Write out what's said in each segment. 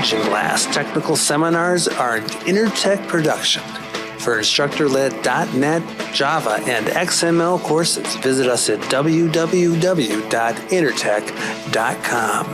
Teaching Blast technical seminars are an Intertech production. For instructor-led .NET, Java, and XML courses, visit us at www.intertech.com.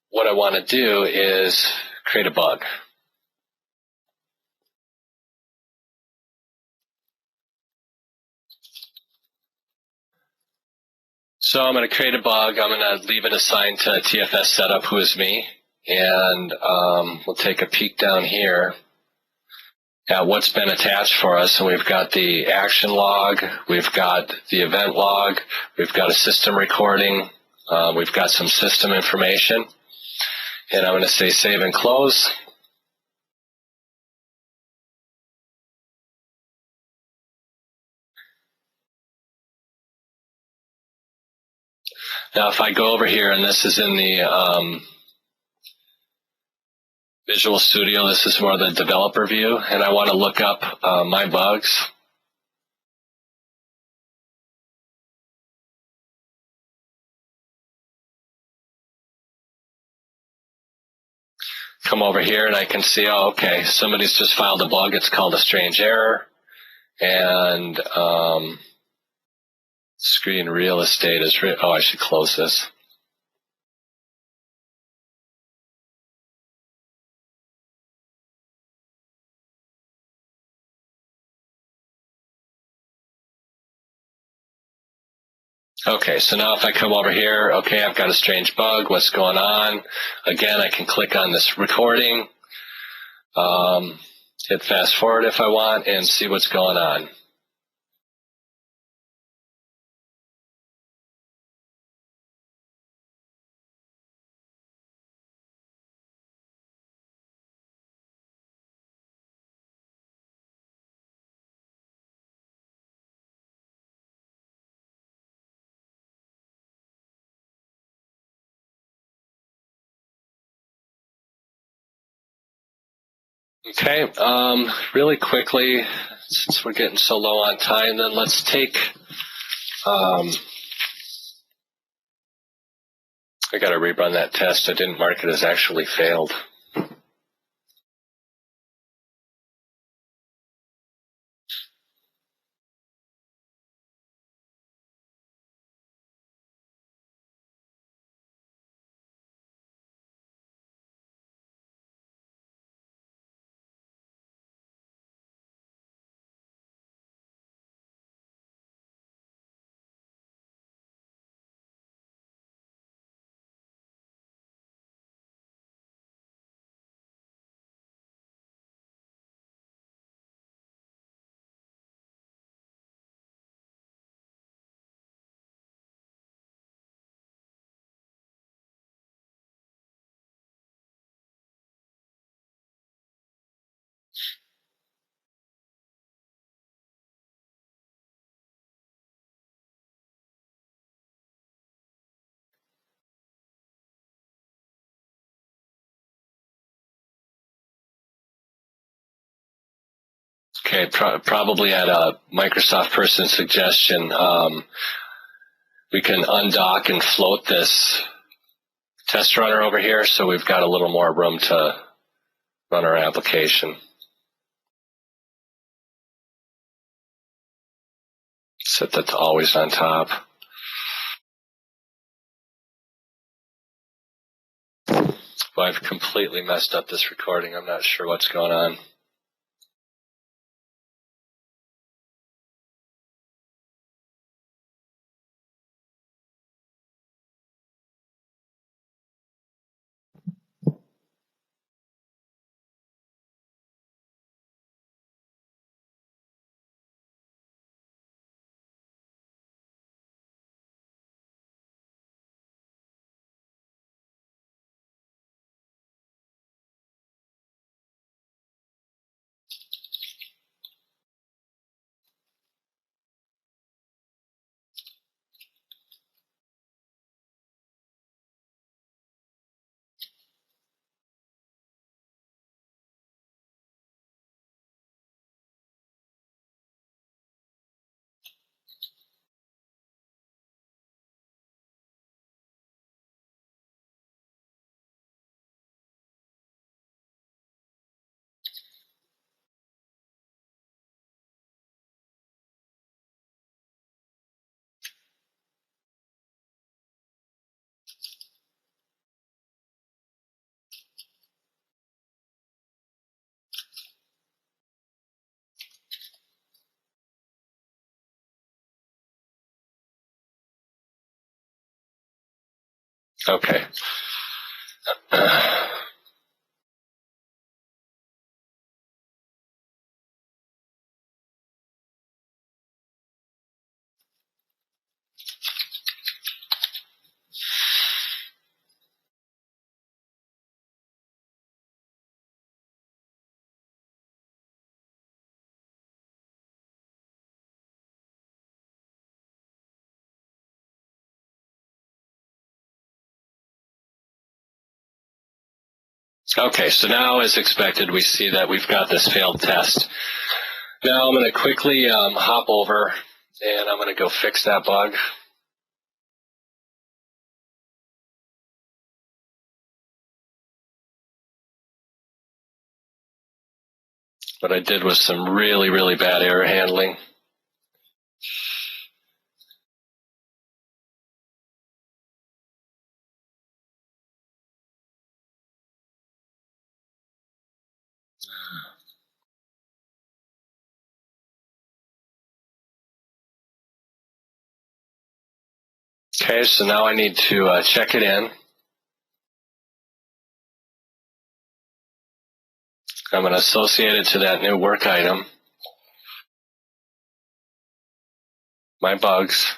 What I want to do is create a bug. So I'm going to create a bug. I'm going to leave it assigned to TFS Setup, who is me. And we'll take a peek down here at what's been attached for us. And we've got the action log. We've got the event log. We've got a system recording. We've got some system information. And I'm going to say save and close. Now, if I go over here, and this is in the Visual Studio, this is more the developer view, and I want to look up my bugs. Come over here, and I can see, oh, okay, somebody's just filed a bug. It's called a strange error, and screen real estate is, oh, I should close this. Okay, so now if I come over here, okay, I've got a strange bug. What's going on? Again, I can click on this recording, hit fast forward if I want, and see what's going on. Okay, really quickly, since we're getting so low on time, then let's take, I got to rerun that test. I didn't mark it as actually failed. Okay, probably at a Microsoft person's suggestion, we can undock and float this test runner over here, so we've got a little more room to run our application. Set that to always on top. Well, I've completely messed up this recording. I'm not sure what's going on. Okay. Okay, so now as expected, we see that we've got this failed test. Now I'm going to quickly hop over and I'm going to go fix that bug. What I did was some really, really bad error handling. Okay, so now I need to check it in. I'm going to associate it to that new work item. My bugs.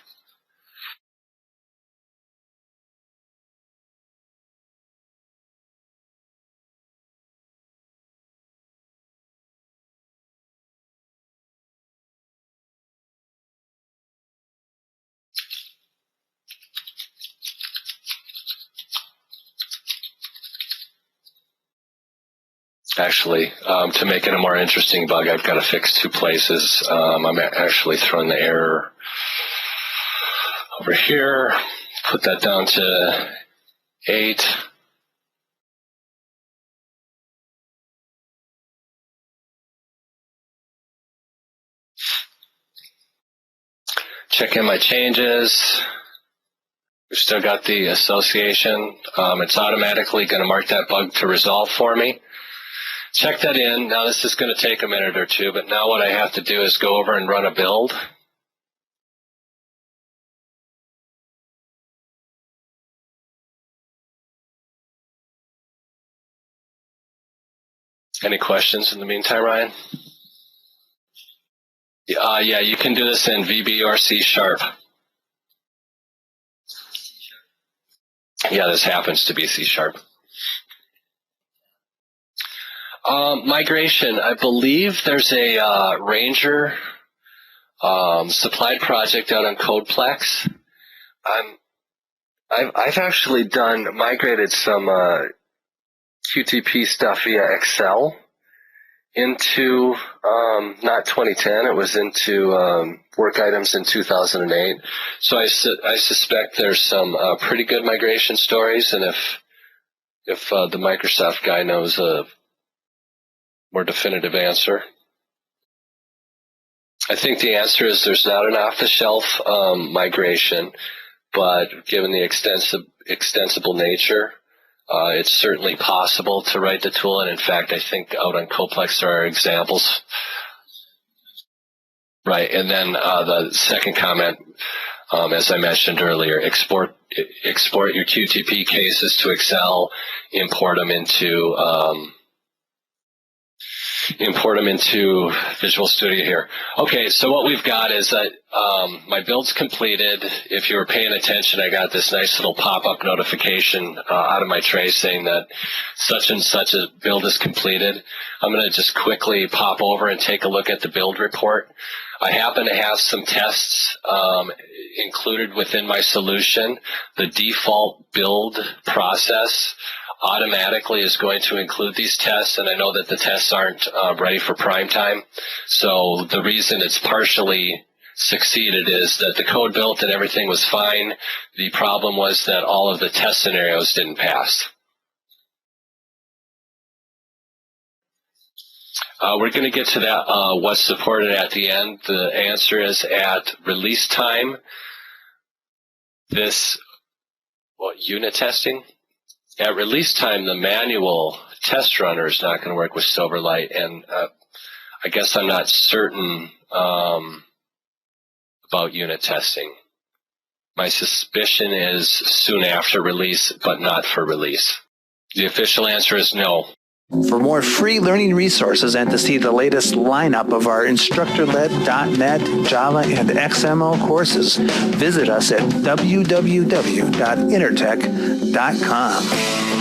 Actually, to make it a more interesting bug, I've got to fix two places. I'm actually throwing the error over here. Put that down to 8. Check in my changes. We've still got the association. It's automatically going to mark that bug to resolve for me. Check that in. Now this is going to take a minute or two, but now what I have to do is go over and run a build. Any questions in the meantime, Ryan? Yeah, you can do this in VB or C#. Yeah, this happens to be C#. Migration, I believe there's a Ranger supplied project out on Codeplex. I've actually migrated some QTP stuff via Excel into not 2010. It was into work items in 2008. So I suspect there's some pretty good migration stories, and if the Microsoft guy knows a more definitive answer. I think the answer is there's not an off-the-shelf migration, but given the extensible nature, it's certainly possible to write the tool. And in fact, I think out on Coplex there are examples. Right, and then the second comment, as I mentioned earlier, export your QTP cases to Excel, import them into Visual Studio here. Okay, so what we've got is that my build's completed. If you were paying attention, I got this nice little pop-up notification out of my tray saying that such and such a build is completed. I'm going to just quickly pop over and take a look at the build report. I happen to have some tests included within my solution. The default build process automatically is going to include these tests, and I know that the tests aren't ready for prime time. So the reason it's partially succeeded is that the code built and everything was fine. The problem was that all of the test scenarios didn't pass. We're going to get to that, what's supported at the end. The answer is at release time, unit testing. At release time, the manual test runner is not going to work with Silverlight, and I guess I'm not certain about unit testing. My suspicion is soon after release, but not for release. The official answer is no. For more free learning resources and to see the latest lineup of our instructor-led .NET, Java, and XML courses, visit us at www.intertech.com.